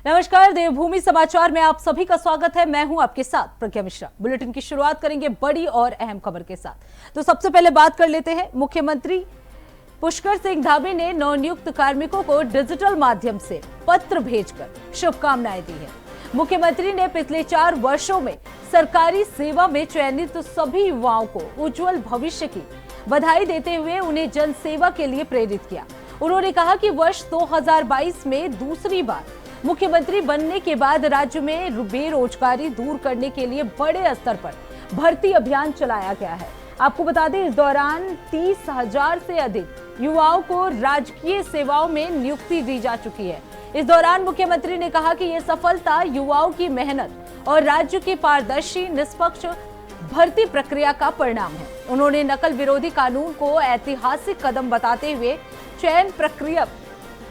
नमस्कार, देवभूमि समाचार में आप सभी का स्वागत है। मैं हूं आपके साथ प्रज्ञा मिश्रा। बुलेटिन की शुरुआत करेंगे बड़ी और अहम खबर के साथ। तो सबसे पहले बात कर लेते हैं, मुख्यमंत्री पुष्कर सिंह धामी ने नवनियुक्त कार्मिकों को डिजिटल माध्यम से पत्र भेजकर शुभकामनाएं दी है। मुख्यमंत्री ने पिछले 4 वर्षों में सरकारी सेवा में चयनित सभी युवाओं को उज्जवल भविष्य की बधाई देते हुए उन्हें जन सेवा के लिए प्रेरित किया। उन्होंने कहा कि वर्ष 2022 में दूसरी बार मुख्यमंत्री बनने के बाद राज्य में बेरोजगारी दूर करने के लिए बड़े स्तर पर भर्ती अभियान चलाया गया है। आपको बता दें, इस दौरान 30,000 से अधिक युवाओं को राजकीय सेवाओं में नियुक्ति दी जा चुकी है। इस दौरान मुख्यमंत्री ने कहा कि यह सफलता युवाओं की मेहनत और राज्य की पारदर्शी निष्पक्ष भर्ती प्रक्रिया का परिणाम है। उन्होंने नकल विरोधी कानून को ऐतिहासिक कदम बताते हुए चयन प्रक्रिया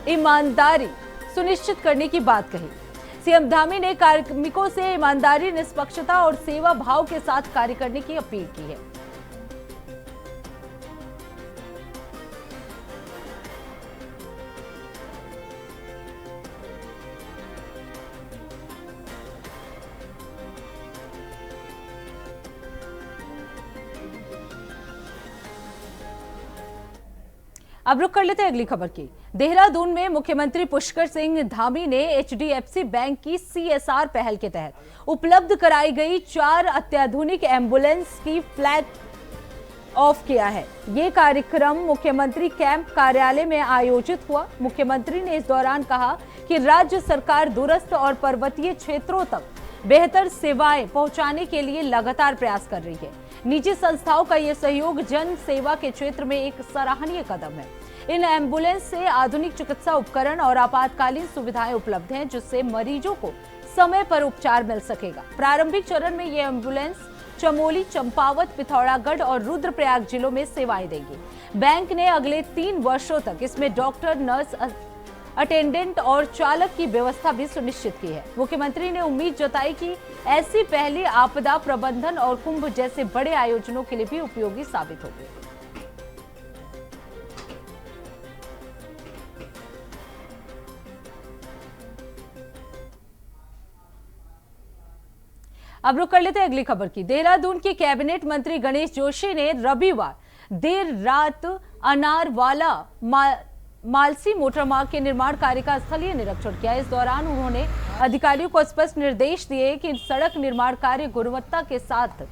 ईमानदारी सुनिश्चित करने की बात कही। सीएम धामी ने कार्मिकों से ईमानदारी, निष्पक्षता और सेवा भाव के साथ कार्य करने की अपील की है। अब रुक कर लेते हैं अगली खबर की। देहरादून में मुख्यमंत्री पुष्कर सिंह धामी ने एचडीएफसी बैंक की सीएसआर पहल के तहत उपलब्ध कराई गई 4 अत्याधुनिक एम्बुलेंस की फ्लैग ऑफ किया है। ये कार्यक्रम मुख्यमंत्री कैंप कार्यालय में आयोजित हुआ। मुख्यमंत्री ने इस दौरान कहा कि राज्य सरकार दूरस्थ और पर्वतीय क्षेत्रों तक बेहतर सेवाएं पहुंचाने के लिए लगातार प्रयास कर रही है। निजी संस्थाओं का यह सहयोग जन सेवा के क्षेत्र में एक सराहनीय कदम है। इन एम्बुलेंस से आधुनिक चिकित्सा उपकरण और आपातकालीन सुविधाएं उपलब्ध हैं, जिससे मरीजों को समय पर उपचार मिल सकेगा। प्रारंभिक चरण में ये एम्बुलेंस चमोली, चंपावत, पिथौरागढ़ और रुद्रप्रयाग जिलों में सेवाएं देंगी। बैंक ने अगले 3 वर्षों तक इसमें डॉक्टर, नर्स, अटेंडेंट और चालक की व्यवस्था भी सुनिश्चित की है। मुख्यमंत्री ने उम्मीद जताई कि ऐसी पहली आपदा प्रबंधन और कुंभ जैसे बड़े आयोजनों के लिए भी उपयोगी साबित होगी। अब रुक कर लेते हैं अगली खबर की। देहरादून के कैबिनेट मंत्री गणेश जोशी ने रविवार देर रात अनारवाला मालसी मोटर मार्ग के निर्माण कार्य का स्थलीय निरीक्षण किया। इस दौरान उन्होंने अधिकारियों को स्पष्ट निर्देश दिए कि सड़क निर्माण कार्य गुणवत्ता के साथ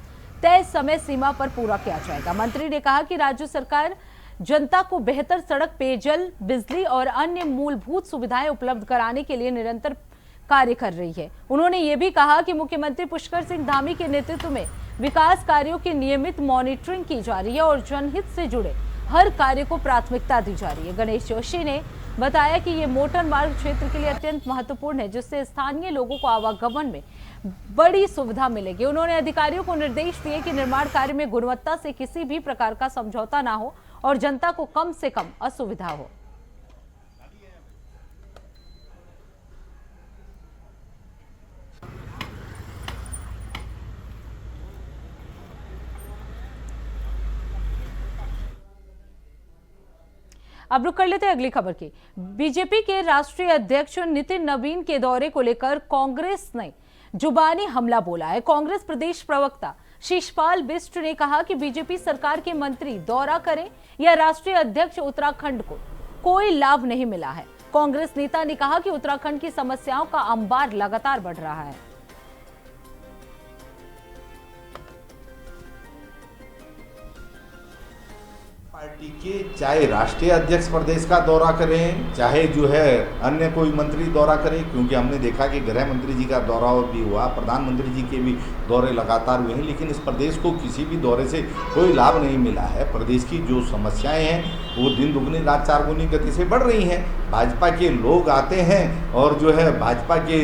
तय समय सीमा पर पूरा किया जाएगा। मंत्री ने कहा कि राज्य सरकार जनता को बेहतर सड़क, पेयजल, बिजली और अन्य मूलभूत सुविधाएं उपलब्ध कराने के लिए निरंतर कार्य कर रही है। उन्होंने ये भी कहा कि मुख्यमंत्री पुष्कर सिंह धामी के नेतृत्व में विकास कार्यों की नियमित मॉनिटरिंग की जा रही है और जनहित से जुड़े हर कार्य को प्राथमिकता दी जा रही है। गणेश जोशी ने बताया कि ये मोटर मार्ग क्षेत्र के लिए अत्यंत महत्वपूर्ण है, जिससे स्थानीय लोगों को आवागमन में बड़ी सुविधा मिलेगी। उन्होंने अधिकारियों को निर्देश दिए कि निर्माण कार्य में गुणवत्ता से किसी भी प्रकार का समझौता ना हो और जनता को कम से कम असुविधा हो। अब रुक कर लेते हैं अगली खबर की। बीजेपी के राष्ट्रीय अध्यक्ष नितिन नवीन के दौरे को लेकर कांग्रेस ने जुबानी हमला बोला है। कांग्रेस प्रदेश प्रवक्ता शिषपाल बिष्ट ने कहा कि बीजेपी सरकार के मंत्री दौरा करें या राष्ट्रीय अध्यक्ष उत्तराखंड को कोई लाभ नहीं मिला है। कांग्रेस नेता ने कहा कि उत्तराखंड की समस्याओं का अंबार लगातार बढ़ रहा है। पार्टी के चाहे राष्ट्रीय अध्यक्ष प्रदेश का दौरा करें, चाहे जो है अन्य कोई मंत्री दौरा करें, क्योंकि हमने देखा कि गृह मंत्री जी का दौरा भी हुआ, प्रधानमंत्री जी के भी दौरे लगातार हुए हैं, लेकिन इस प्रदेश को किसी भी दौरे से कोई लाभ नहीं मिला है। प्रदेश की जो समस्याएं हैं वो दिन दुगनी रात चारगुनी गति से बढ़ रही हैं। भाजपा के लोग आते हैं और जो है भाजपा के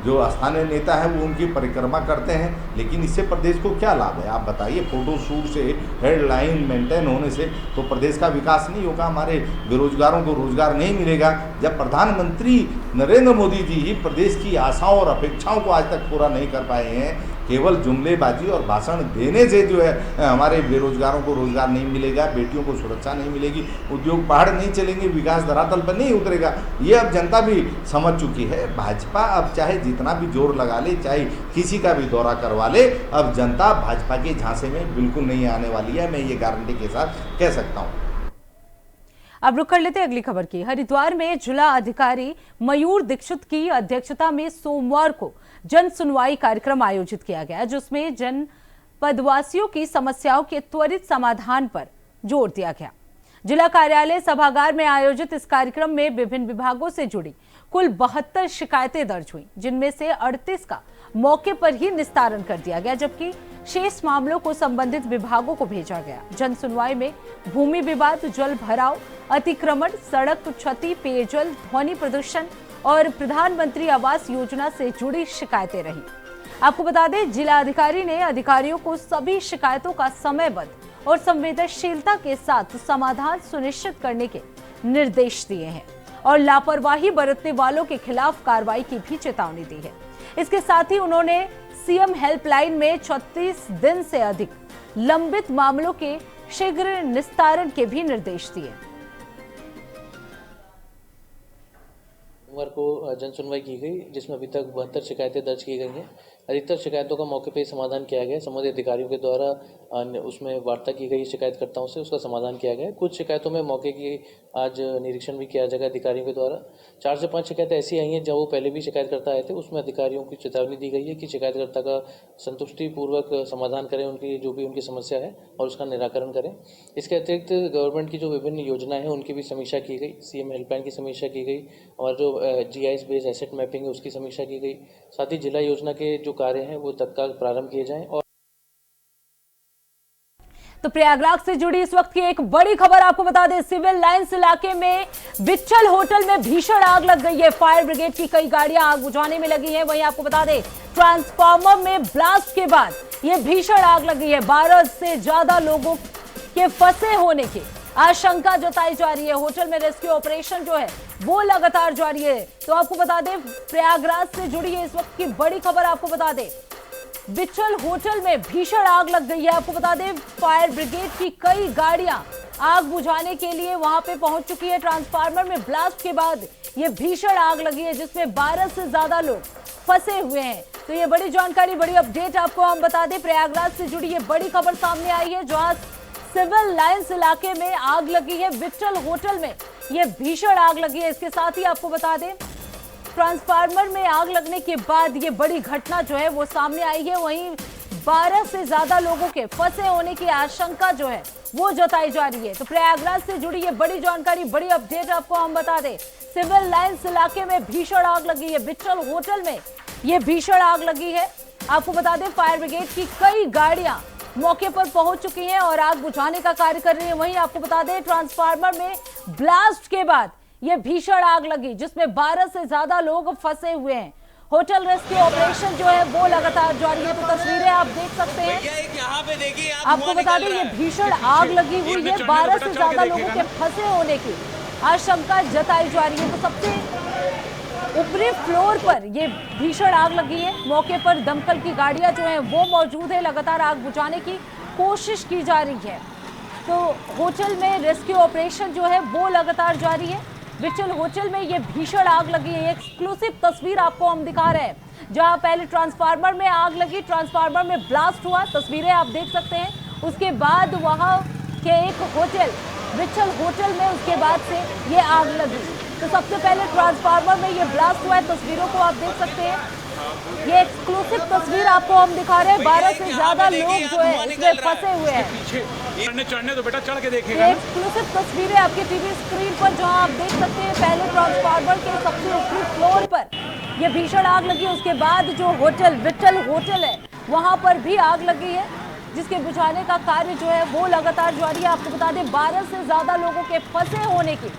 जो स्थानीय नेता है वो उनकी परिक्रमा करते हैं, लेकिन इससे प्रदेश को क्या लाभ है? आप बताइए। फोटो शूट से, हेडलाइन मेंटेन होने से तो प्रदेश का विकास नहीं होगा, हमारे बेरोजगारों को रोजगार नहीं मिलेगा। जब प्रधानमंत्री नरेंद्र मोदी जी ही प्रदेश की आशाओं और अपेक्षाओं को आज तक पूरा नहीं कर पाए हैं, केवल जुमलेबाजी और भाषण देने से जो है हमारे बेरोजगारों को रोजगार नहीं मिलेगा, बेटियों को सुरक्षा नहीं मिलेगी, उद्योग पहाड़ नहीं चलेंगे, विकास धरातल पर नहीं उतरेगा, ये अब जनता भी समझ चुकी है। भाजपा अब चाहे जितना भी जोर लगा ले, चाहे किसी का भी दौरा करवा ले, अब जनता भाजपा के झांसे में बिल्कुल नहीं आने वाली है, मैं ये गारंटी के साथ कह सकता हूँ। अब रुक कर लेते हैं अगली खबर की। हरिद्वार में जिला अधिकारी मयूर दीक्षित की अध्यक्षता में सोमवार को जन सुनवाई कार्यक्रम आयोजित किया गया, जिसमें जनपदवासियों की समस्याओं के त्वरित समाधान पर जोर दिया गया। जिला कार्यालय सभागार में आयोजित इस कार्यक्रम में विभिन्न विभागों से जुड़ी कुल 72 शिकायतें दर्ज हुई, जिनमें से 38 का मौके पर ही निस्तारण कर दिया गया, जबकि शेष मामलों को संबंधित विभागों को भेजा गया। जन सुनवाई में भूमि विवाद, जल भराव, अतिक्रमण, सड़क क्षति, पेयजल, ध्वनि प्रदूषण और प्रधानमंत्री आवास योजना से जुड़ी शिकायतें रही। आपको बता दें, जिला अधिकारी ने अधिकारियों को सभी शिकायतों का समयबद्ध और संवेदनशीलता के साथ समाधान सुनिश्चित करने के निर्देश दिए हैं और लापरवाही बरतने वालों के खिलाफ कार्रवाई की भी चेतावनी दी है। इसके साथ ही उन्होंने सीएम हेल्पलाइन में 36 दिन से अधिक लंबित मामलों के शीघ्र निस्तारण के भी निर्देश दिए। सोमवार को जन सुनवाई की गई, जिसमें अभी तक 72 शिकायतें दर्ज की गई हैं। अधिकतर शिकायतों का मौके पर ही समाधान किया गया। संबंधित अधिकारियों के द्वारा उसमें वार्ता की गई शिकायतकर्ताओं से, उसका समाधान किया गया। कुछ शिकायतों में मौके की आज निरीक्षण भी किया जाएगा अधिकारियों के द्वारा। 4 से 5 शिकायतें ऐसी आई हैं जब वो पहले भी शिकायतकर्ता आए थे, उसमें अधिकारियों की चेतावनी दी गई है कि शिकायतकर्ता का संतुष्टिपूर्वक समाधान करें, उनकी जो भी उनकी समस्या है और उसका निराकरण करें। इसके अतिरिक्त गवर्नमेंट की जो विभिन्न योजनाएं हैं उनकी भी समीक्षा की गई। सीएम हेल्पलाइन की समीक्षा की गई और जो जीआईएस बेस्ड एसेट मैपिंग है उसकी समीक्षा की गई। साथ ही जिला योजना के जो कार्य हैं वो तत्काल प्रारंभ किए जाएं। और तो प्रयागराज से जुड़ी इस वक्त की एक बड़ी खबर आपको बता दें, सिविल लाइंस इलाके में विट्ठल होटल में भीषण आग लग गई है। फायर ब्रिगेड की कई गाड़ियां आग बुझाने में लगी हैं। वहीं आपको बता दें, ट्रांसफार्मर में ब्लास्ट के बाद यह भीषण आग लगी है। 12 से ज्यादा लोगों के फंसे होने की आशंका जताई जा रही है। होटल में रेस्क्यू ऑपरेशन जो है वो लगातार जारी है। तो आपको बता दें, प्रयागराज से जुड़ी है इस वक्त की बड़ी खबर आपको बता दें, विट्ठल होटल में भीषण आग लग गई है। आपको बता दें, फायर ब्रिगेड की कई गाड़ियां आग बुझाने के लिए वहां पे पहुंच चुकी है। ट्रांसफार्मर में ब्लास्ट के बाद यह भीषण आग लगी है, जिसमें 12 से ज्यादा लोग फंसे हुए हैं। तो ये बड़ी जानकारी, बड़ी अपडेट आपको हम बता दें, प्रयागराज से जुड़ी ये बड़ी खबर सामने आई है, जहां सिविल लाइंस इलाके में आग लगी है। विट्ठल होटल में यह भीषण आग लगी है। इसके साथ ही आपको बता दें, ट्रांसफार्मर में आग लगने के बाद ये बड़ी घटना जो है वो सामने आई है। वहीं 12 से ज्यादा लोगों के फंसे होने की आशंका जो है वो जताई जा रही है। तो प्रयागराज से जुड़ी ये बड़ी जानकारी, बड़ी अपडेट आपको हम बता दें, सिविल लाइंस इलाके में भीषण आग लगी है। विट्ठल होटल में ये भीषण आग लगी है। आपको बता दें, फायर ब्रिगेड की कई गाड़ियां मौके पर पहुंच चुकी हैं और आग बुझाने का कार्य कर रही है। वहीं आपको बता दें, ट्रांसफार्मर में ब्लास्ट के बाद यह भीषण आग लगी, जिसमें 12 से ज्यादा लोग फंसे हुए हैं। होटल रेस्क्यू ऑपरेशन जो है वो लगातार जारी है। तो तस्वीरें आप देख सकते हैं। यहाँ पे देखिए, आपको बता दें, ये भीषण आग लगी हुई है। 12 से ज्यादा लोगों के फंसे होने की आशंका जताई जा रही है। तो सबसे ऊपरी फ्लोर पर ये भीषण आग लगी है। मौके पर दमकल की गाड़ियां जो हैं वो मौजूद है। लगातार आग बुझाने की कोशिश की जा रही है। तो होटल में रेस्क्यू ऑपरेशन जो है वो लगातार जारी है। विट्ठल होटल में ये भीषण आग लगी है। एक्सक्लूसिव तस्वीर आपको हम दिखा रहे हैं, जहां पहले ट्रांसफार्मर में आग लगी, ट्रांसफार्मर में ब्लास्ट हुआ, तस्वीरें आप देख सकते हैं। उसके बाद वहां के एक होटल, विट्ठल होटल में उसके बाद से ये आग लगी। तो सबसे पहले ट्रांसफार्मर में ये ब्लास्ट हुआ है, तस्वीरों को आप देख सकते हैं। ये एक्सक्लूसिव तस्वीर आपको हम दिखा रहे हैं। 12 से ज्यादा लोग जो है इसमें फंसे हुए हैं। चढ़ने तो बेटा चढ़ के देखेगा। ये एक्सक्लूसिव तस्वीरें आपके टीवी स्क्रीन पर, जहां आप देख सकते हैं पहले ट्रांसफार्मर के सबसे ऊपरी फ्लोर पर यह भीषण आग लगी। उसके बाद जो होटल, विट्ठल होटल है, वहां पर भी आग लगी है, जिसके बुझाने का कार्य जो है वो लगातार जारी है। आपको बता दें, 12 से ज्यादा लोगों के फंसे होने की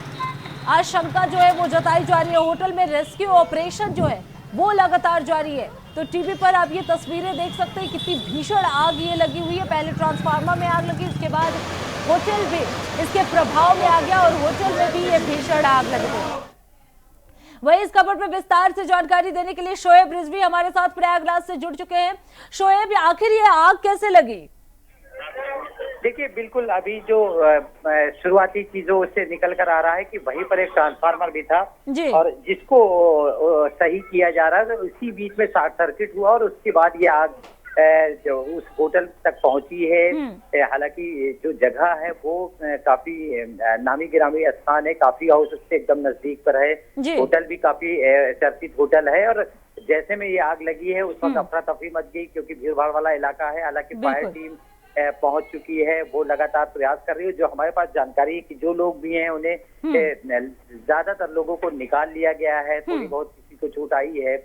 आशंका जो है वो जताई जा रही है। होटल में रेस्क्यू ऑपरेशन जो है वो लगातार जारी है। तो टीवी पर आप ये तस्वीरें देख सकते हैं, कितनी भीषण आग ये लगी हुई है। पहले ट्रांसफार्मर में आग लगी, उसके बाद होटल भी इसके प्रभाव में आ गया और होटल में भी ये भीषण आग लग गई। वही इस खबर पर विस्तार से जानकारी देने के लिए शोएब रिजवी हमारे साथ प्रयागराज से जुड़ चुके हैं। शोएब, आखिर ये आग कैसे लगी? देखिए, बिल्कुल अभी जो शुरुआती चीजों से निकल कर आ रहा है कि वहीं पर एक ट्रांसफार्मर भी था जी। और जिसको सही किया जा रहा है, तो इसी बीच में शॉर्ट सर्किट हुआ और उसके बाद ये आग जो उस होटल तक पहुंची है। हालांकि जो जगह है वो काफी नामी गिरामी स्थान है, काफी हाउस उससे एकदम नजदीक पर है। होटल भी काफी चर्चित होटल है और जैसे में ये आग लगी है उस वक्त अफरा तफरी मच गई, क्योंकि भीड़ भाड़ वाला इलाका है। हालांकि फायर टीम पहुंच चुकी है, वो लगातार प्रयास कर रही है। जो हमारे पास जानकारी है कि जो लोग भी हैं उन्हें ज्यादातर लोगों को निकाल लिया गया है, थोड़ी बहुत किसी को चोट आई है।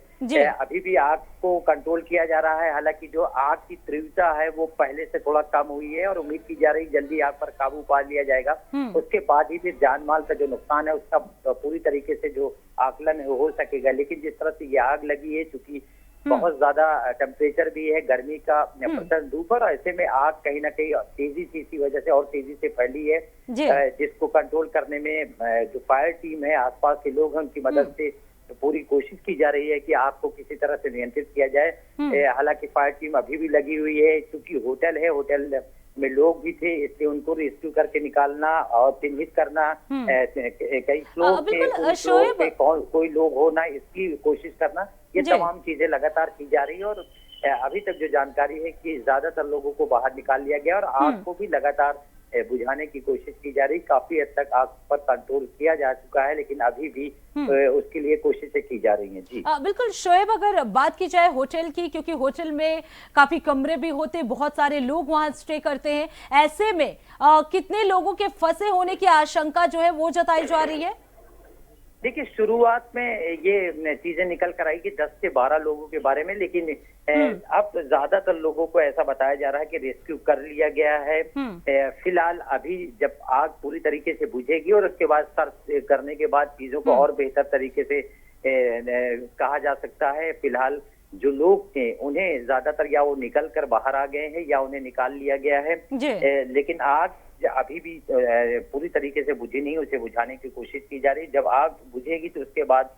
अभी भी आग को कंट्रोल किया जा रहा है। हालांकि जो आग की तीव्रता है वो पहले से थोड़ा कम हुई है और उम्मीद की जा रही जल्दी आग पर काबू पा लिया जाएगा। उसके बाद ही फिर जान माल का जो नुकसान है उसका पूरी तरीके से जो आकलन हो सकेगा। लेकिन जिस तरह से ये आग लगी है, चूंकि बहुत ज्यादा टेम्परेचर भी है, गर्मी का प्रचंड धूप, और ऐसे में आग कहीं ना कहीं तेजी से इसी वजह से और तेजी से फैली है, जिसको कंट्रोल करने में जो फायर टीम है, आसपास के लोग हैं, उनकी मदद से पूरी कोशिश की जा रही है कि आग को किसी तरह से नियंत्रित किया जाए। हालांकि फायर टीम अभी भी लगी हुई है, क्योंकि होटल है, होटल में लोग भी थे, इसलिए उनको रेस्क्यू करके निकालना और चिन्हित करना, कई फ्लोर थे, कोई लोग हो ना, इसकी कोशिश करना, ये तमाम चीजें लगातार की जा रही है। और अभी तक जो जानकारी है कि ज्यादातर लोगों को बाहर निकाल लिया गया और आग को भी लगातार बुझाने की कोशिश की जा रही। काफी हद तक आग पर कंट्रोल किया जा चुका है, लेकिन अभी भी उसके लिए कोशिशें की जा रही हैं। जी बिल्कुल शोएब, अगर बात की जाए होटल की, क्योंकि होटल में काफी कमरे भी होते, बहुत सारे लोग वहां स्टे करते हैं, ऐसे में कितने लोगों के फंसे होने की आशंका जो है वो जताई जा रही है? देखिए, शुरुआत में ये चीजें निकल कर आई कि 10 से 12 लोगों के बारे में, लेकिन अब ज्यादातर लोगों को ऐसा बताया जा रहा है कि रेस्क्यू कर लिया गया है। फिलहाल अभी जब आग पूरी तरीके से बुझेगी और उसके बाद सर्च करने के बाद चीजों को और बेहतर तरीके से कहा जा सकता है। फिलहाल जो लोग थे उन्हें ज्यादातर या वो निकल कर बाहर आ गए हैं या उन्हें निकाल लिया गया है, लेकिन आग अभी भी पूरी तरीके से बुझी नहीं, उसे बुझाने की कोशिश की जा रही है। जब आग बुझेगी तो उसके बाद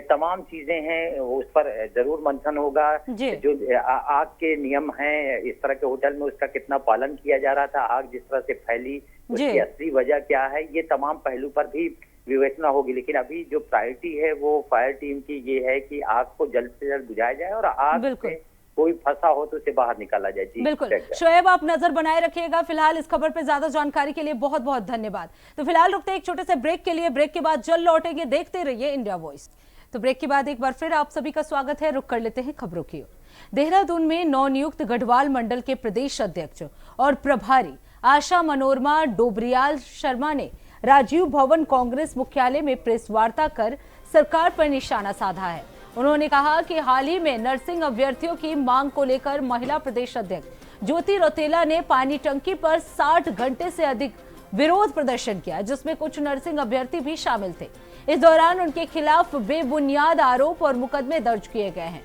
तमाम चीजें हैं उस पर जरूर मंथन होगा। जो आग के नियम हैं इस तरह के होटल में, उसका कितना पालन किया जा रहा था, आग जिस तरह से फैली, उसकी असली वजह क्या है, ये तमाम पहलू पर भी विवेचना होगी। लेकिन अभी जो प्रायोरिटी है वो फायर टीम की ये है कि आग को जल्द से जल्द बुझाया जाए और आग से कोई फंसा हो तो उसे बाहर निकाला जाए। जी बिल्कुल शोएब, आप नजर बनाए रखिएगा। फिलहाल इस खबर पे ज्यादा जानकारी के लिए बहुत बहुत धन्यवाद। तो फिलहाल रुकते एक छोटे से ब्रेक के लिए, ब्रेक के बाद जल्द लौटेंगे। देखते रहिए इंडिया वॉइस। तो ब्रेक के बाद एक बार फिर आप सभी का स्वागत है। रुक कर लेते हैं खबरों की ओर। देहरादून में नवनियुक्त गढ़वाल मंडल के प्रदेश अध्यक्ष और प्रभारी आशा मनोरमा डोबरियाल शर्मा ने राजीव भवन कांग्रेस मुख्यालय में प्रेस वार्ता कर सरकार पर निशाना साधा है। उन्होंने कहा कि हाल ही में नर्सिंग अभ्यर्थियों की मांग को लेकर महिला प्रदेश अध्यक्ष ज्योति रौतेला ने पानी टंकी पर 60 घंटे से अधिक विरोध प्रदर्शन किया, जिसमें कुछ नर्सिंग अभ्यर्थी भी शामिल थे। इस दौरान उनके खिलाफ बेबुनियाद आरोप और मुकदमे दर्ज किए गए हैं।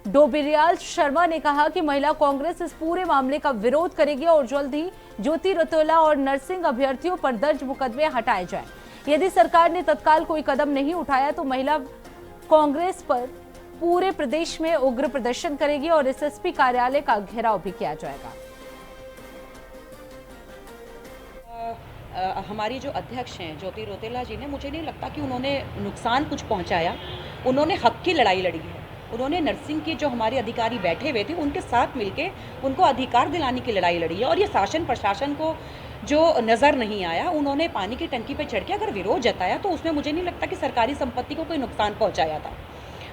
डोबरियाल शर्मा ने कहा कि महिला कांग्रेस इस पूरे मामले का विरोध करेगी और जल्द ही ज्योति रौतेला और नर्सिंग अभ्यर्थियों पर दर्ज मुकदमे हटाए जाए। यदि सरकार ने तत्काल कोई कदम नहीं उठाया तो महिला कांग्रेस पर पूरे प्रदेश में उग्र प्रदर्शन करेगी और एसएसपी कार्यालय का घेराव भी किया जाएगा। हमारी जो अध्यक्ष हैं ज्योति रौतेला जी ने, मुझे नहीं लगता कि उन्होंने नुकसान कुछ पहुंचाया। उन्होंने हक की लड़ाई लड़ी है। उन्होंने नर्सिंग के जो हमारे अधिकारी बैठे हुए थे उनके साथ मिलके उनको अधिकार दिलाने की लड़ाई लड़ी है। और ये शासन प्रशासन को जो नज़र नहीं आया, उन्होंने पानी की टंकी पर चढ़ के अगर विरोध जताया तो उसमें मुझे नहीं लगता कि सरकारी संपत्ति को कोई नुकसान पहुंचाया था।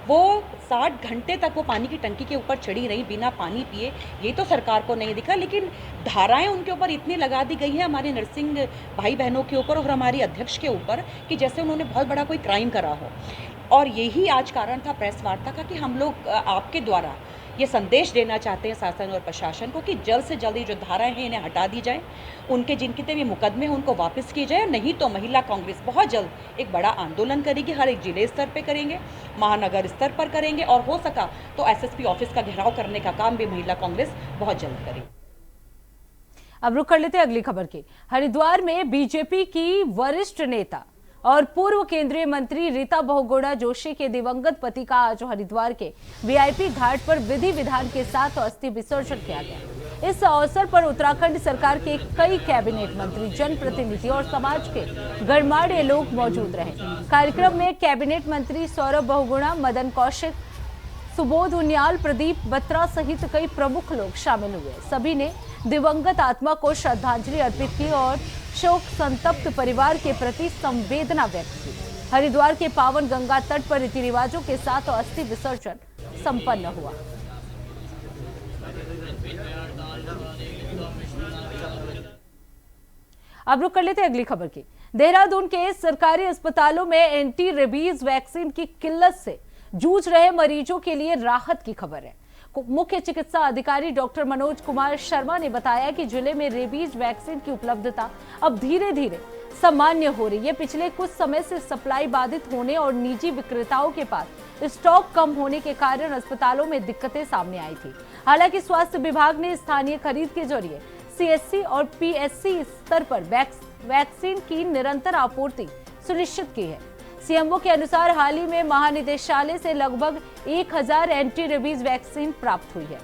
वो 60 घंटे तक वो पानी की टंकी के ऊपर चढ़ी रही बिना पानी पिए, ये तो सरकार को नहीं दिखा। लेकिन धाराएं उनके ऊपर इतनी लगा दी गई है हमारे नर्सिंग भाई बहनों के ऊपर और हमारी अध्यक्ष के ऊपर कि जैसे उन्होंने बहुत बड़ा कोई क्राइम करा हो। और यही आज कारण था प्रेस वार्ता का कि हम लोग आपके द्वारा ये संदेश देना चाहते हैं शासन और प्रशासन को कि जल्द से जल्द जो धाराएं हैं इन्हें हटा दी जाए, उनके जिनके भी मुकदमे हैं उनको वापस किए जाए, नहीं तो महिला कांग्रेस बहुत जल्द एक बड़ा आंदोलन करेगी, हर एक जिले स्तर पर करेंगे, महानगर स्तर पर करेंगे और हो सका तो एसएसपी ऑफिस का घेराव करने का काम भी महिला कांग्रेस बहुत जल्द करेगी। अब रुक कर लेते हैं अगली खबर की। हरिद्वार में बीजेपी की वरिष्ठ नेता और पूर्व केंद्रीय मंत्री रीता बहुगुणा जोशी के दिवंगत पति का आज हरिद्वार के वीआईपी घाट पर विधि विधान के साथ अस्थि विसर्जन किया गया। इस अवसर पर उत्तराखंड सरकार के कई कैबिनेट मंत्री, जनप्रतिनिधि और समाज के गणमान्य लोग मौजूद रहे। कार्यक्रम में कैबिनेट मंत्री सौरभ बहुगुणा, मदन कौशिक, सुबोध उनियाल, प्रदीप बत्रा सहित कई प्रमुख लोग शामिल हुए। सभी ने दिवंगत आत्मा को श्रद्धांजलि अर्पित की और शोक संतप्त परिवार के प्रति संवेदना व्यक्त की। हरिद्वार के पावन गंगा तट पर रीति रिवाजों के साथ अस्थि विसर्जन संपन्न हुआ। अब रुक कर लेते हैं अगली खबर की। देहरादून के सरकारी अस्पतालों में एंटी रेबीज वैक्सीन की किल्लत से जूझ रहे मरीजों के लिए राहत की खबर है। मुख्य चिकित्सा अधिकारी डॉक्टर मनोज कुमार शर्मा ने बताया कि जिले में रेबीज वैक्सीन की उपलब्धता अब धीरे धीरे सामान्य हो रही है। पिछले कुछ समय से सप्लाई बाधित होने और निजी विक्रेताओं के पास स्टॉक कम होने के कारण अस्पतालों में दिक्कतें सामने आई थी। हालांकि स्वास्थ्य विभाग ने स्थानीय खरीद के जरिए सीएससी और पीएससी स्तर पर वैक्सीन की निरंतर आपूर्ति सुनिश्चित की है। सीएमओ के अनुसार हाल ही में महानिदेशालय से लगभग 1000 एंटी रेबीज वैक्सीन प्राप्त हुई है।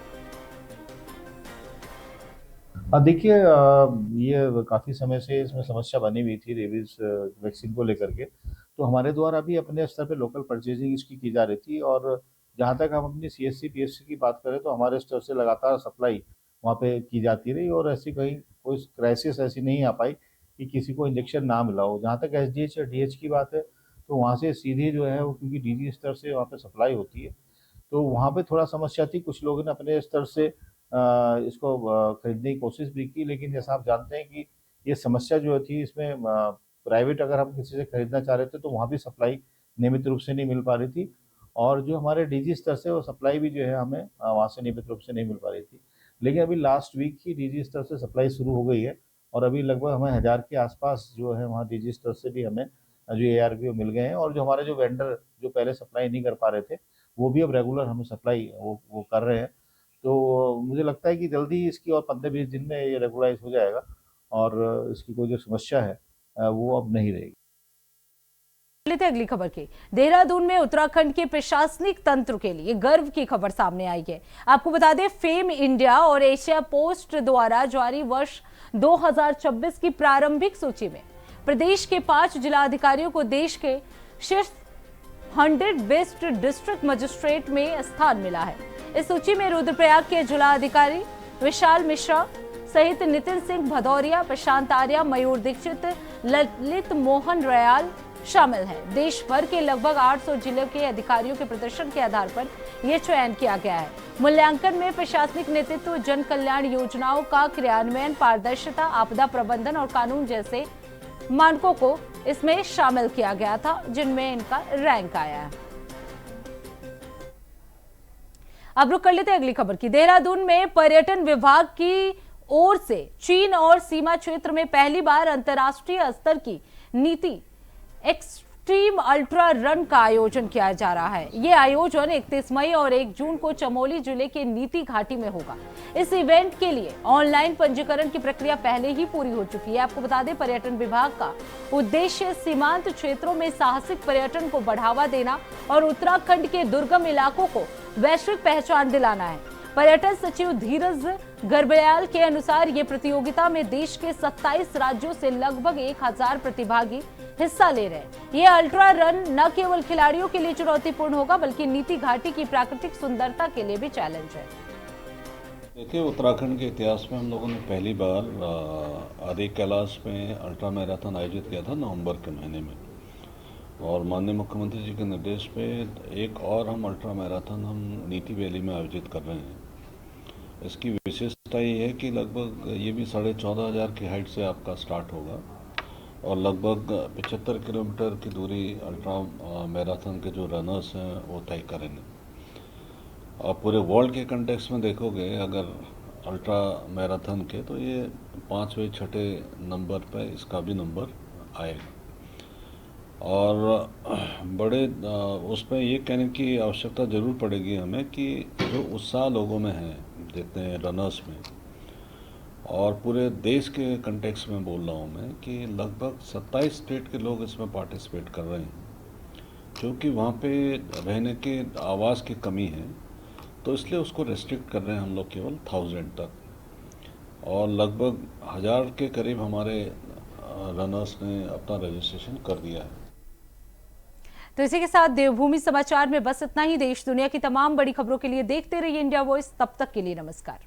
देखिए, ये काफ़ी समय से इसमें समस्या बनी हुई थी रेबीज वैक्सीन को लेकर के, तो हमारे द्वारा भी अपने स्तर पे लोकल परचेजिंग इसकी की जा रही थी। और जहाँ तक हम अपनी सीएससी पीएससी की बात करें तो हमारे स्तर से लगातार सप्लाई वहाँ पे की जाती रही और ऐसी कहीं कोई क्राइसिस ऐसी नहीं आ पाई कि किसी को इंजेक्शन ना मिला हो। जहाँ तक एसडीएच या डीएच की बात है तो वहाँ से सीधे जो है वो, क्योंकि डीजी स्तर से वहाँ पे सप्लाई होती है, तो वहाँ पे थोड़ा समस्या थी। कुछ लोगों ने अपने स्तर से इसको खरीदने की कोशिश भी की, लेकिन जैसा आप जानते हैं कि ये समस्या जो थी इसमें प्राइवेट अगर हम किसी से खरीदना चाह रहे थे तो वहाँ भी सप्लाई नियमित रूप से नहीं मिल पा रही थी, और जो हमारे डीजी स्तर से वो सप्लाई भी जो है हमें वहाँ से नियमित रूप से नहीं मिल पा रही थी। लेकिन अभी लास्ट वीक ही डीजी स्तर से सप्लाई शुरू हो गई है और अभी लगभग हमें 1000 के आसपास जो है वहाँ डीजी स्तर से भी हमें जो एआरपी मिल गए हैं। और जो हमारे जो वेंडर जो पहले सप्लाई नहीं कर पा रहे थे वो भी अब रेगुलर हमें सप्लाई वो कर रहे हैं। तो मुझे लगता है कि जल्दी इसकी और 15-20 दिन में ये रेगुलाइज हो जाएगा और इसकी कोई जो समस्या है वो अब नहीं रहेगी। लेते अगली खबर की। देहरादून में उत्तराखंड के प्रशासनिक तंत्र के लिए गर्व की खबर सामने आई है। आपको बता दें, फेम इंडिया और एशिया पोस्ट द्वारा जारी वर्ष 2026 की प्रारंभिक सूची में प्रदेश के 5 जिला अधिकारियों को देश के शीर्ष 100 बेस्ट डिस्ट्रिक्ट मजिस्ट्रेट में स्थान मिला है। इस सूची में रुद्रप्रयाग के जिला अधिकारी विशाल मिश्रा सहित नितिन सिंह भदौरिया, प्रशांत आर्या, मयूर दीक्षित, ललित मोहन रयाल शामिल हैं। देश भर के लगभग 800 जिलों के अधिकारियों के प्रदर्शन के आधार पर यह चयन किया गया है। मूल्यांकन में प्रशासनिक नेतृत्व, जन कल्याण योजनाओं का क्रियान्वयन, पारदर्शिता, आपदा प्रबंधन और कानून जैसे मानकों को इसमें शामिल किया गया था, जिनमें इनका रैंक आया है। अब रुक कर लेते हैं अगली खबर की। देहरादून में पर्यटन विभाग की ओर से चीन और सीमा क्षेत्र में पहली बार अंतर्राष्ट्रीय स्तर की नीति एक्सट्रीम अल्ट्रा रन का आयोजन किया जा रहा है। ये आयोजन 31 मई और 1 जून को चमोली जिले के नीति घाटी में होगा। इस इवेंट के लिए ऑनलाइन पंजीकरण की प्रक्रिया पहले ही पूरी हो चुकी है। आपको बता दें, पर्यटन विभाग का उद्देश्य सीमांत क्षेत्रों में साहसिक पर्यटन को बढ़ावा देना और उत्तराखंड के दुर्गम इलाकों को वैश्विक पहचान दिलाना है। पर्यटन सचिव धीरज गर्ब्याल के अनुसार ये प्रतियोगिता में देश के 27 राज्यों से लगभग 1000 प्रतिभागी हिस्सा ले रहे हैं। ये अल्ट्रा रन न केवल खिलाड़ियों के लिए चुनौतीपूर्ण होगा बल्कि नीति घाटी की प्राकृतिक सुंदरता के लिए भी चैलेंज है। देखिए, उत्तराखंड के इतिहास में हम लोगों ने पहली बार आदि कैलाश में अल्ट्रा मैराथन आयोजित किया था नवंबर के महीने में, और माननीय मुख्यमंत्री जी के निर्देश पे एक और हम अल्ट्रा मैराथन हम नीति वैली में आयोजित कर रहे हैं। इसकी विशेषता ये है कि लगभग ये भी 14,500 की हाइट से आपका स्टार्ट होगा और लगभग 75 किलोमीटर की दूरी अल्ट्रा मैराथन के जो रनर्स हैं वो तय करेंगे। और पूरे वर्ल्ड के कंटेक्स्ट में देखोगे अगर अल्ट्रा मैराथन के, तो ये 5वें 6ठे नंबर पे इसका भी नंबर आएगा। और बड़े उसमें ये कहने की आवश्यकता ज़रूर पड़ेगी हमें कि जो उत्साह लोगों में है जितने रनर्स में, और पूरे देश के कंटेक्स्ट में बोल रहा हूँ मैं कि लगभग 27 स्टेट के लोग इसमें पार्टिसिपेट कर रहे हैं, क्योंकि वहाँ पे रहने के आवास की कमी है, तो इसलिए उसको रेस्ट्रिक्ट कर रहे हैं हम लोग केवल 1000 तक। और लगभग 1000 के करीब हमारे रनर्स ने अपना रजिस्ट्रेशन कर दिया है। तो इसी के साथ देवभूमि समाचार में बस इतना ही। देश दुनिया की तमाम बड़ी खबरों के लिए देखते रहिए इंडिया वॉइस। तब तक के लिए नमस्कार।